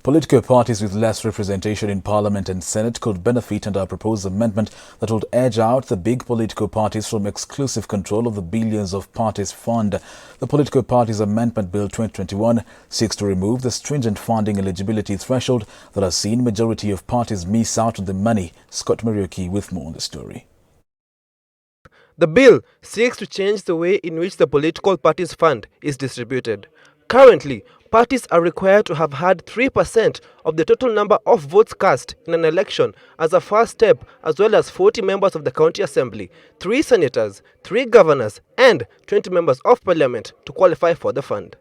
Political parties with less representation in Parliament and Senate could benefit under a proposed amendment that would edge out the big political parties from exclusive control of the billions of parties fund. The Political Parties Amendment Bill 2021 seeks to remove the stringent funding eligibility threshold that has seen majority of parties miss out on the money. Scott Marioki with more on the story. The bill seeks to change the way in which the political parties fund is distributed. Currently, parties are required to have had 3% of the total number of votes cast in an election as a first step, as well as 40 members of the county assembly, 3 senators, 3 governors, and 20 members of parliament to qualify for the fund.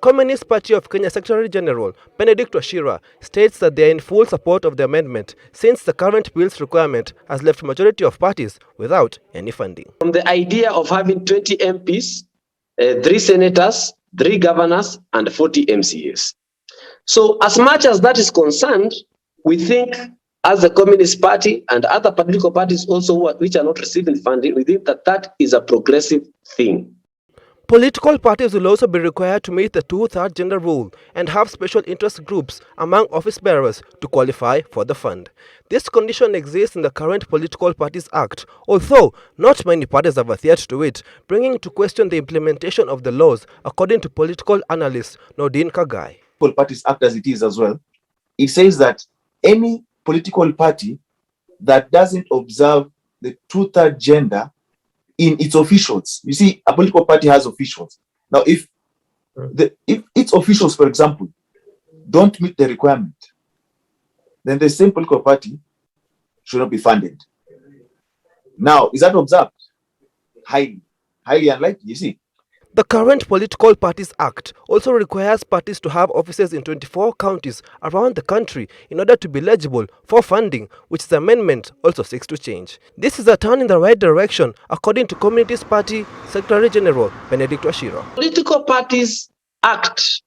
Communist Party of Kenya Secretary General Benedict Wachira states that they are in full support of the amendment since the current bill's requirement has left majority of parties without any funding. From the idea of having 20 MPs, 3 senators, 3 governors, and 40 MCAs. So as much as that is concerned, we think as the Communist Party and other political parties also which are not receiving funding, we think that that is a progressive thing. Political parties will also be required to meet the 2/3 gender rule and have special interest groups among office bearers to qualify for the fund. This condition exists in the current Political Parties Act, although not many parties have adhered to it, bringing into question the implementation of the laws, according to political analyst Nordin Kagai. Political Parties Act as it is as well, it says that any political party that doesn't observe the 2/3 gender in its officials. You see, a political party has officials. Now, if its officials, for example, don't meet the requirement, then the same political party should not be funded. Now, is that observed? Highly unlikely, you see. The current Political Parties Act also requires parties to have offices in 24 counties around the country in order to be eligible for funding, which the amendment also seeks to change. This is a turn in the right direction, according to Communist Party Secretary General Benedict Wachira. Political Parties Act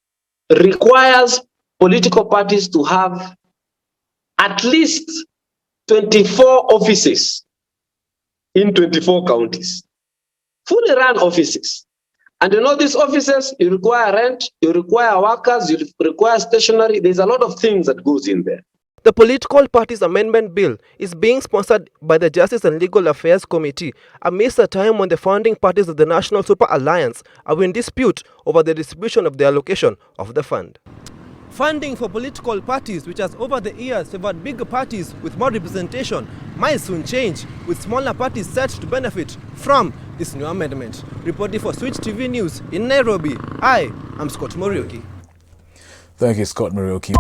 requires political parties to have at least 24 offices in 24 counties, fully run offices. And in all these offices, you require rent, you require workers, you require stationery. There's a lot of things that goes in there. The Political Parties Amendment Bill is being sponsored by the Justice and Legal Affairs Committee amidst a time when the founding parties of the National Super Alliance are in dispute over the distribution of the allocation of the fund. Funding for political parties, which has over the years favored bigger parties with more representation, might soon change, with smaller parties set to benefit from this new amendment. Reporting for Switch TV News in Nairobi, I am Scott Marioki. Thank you, Scott Marioki.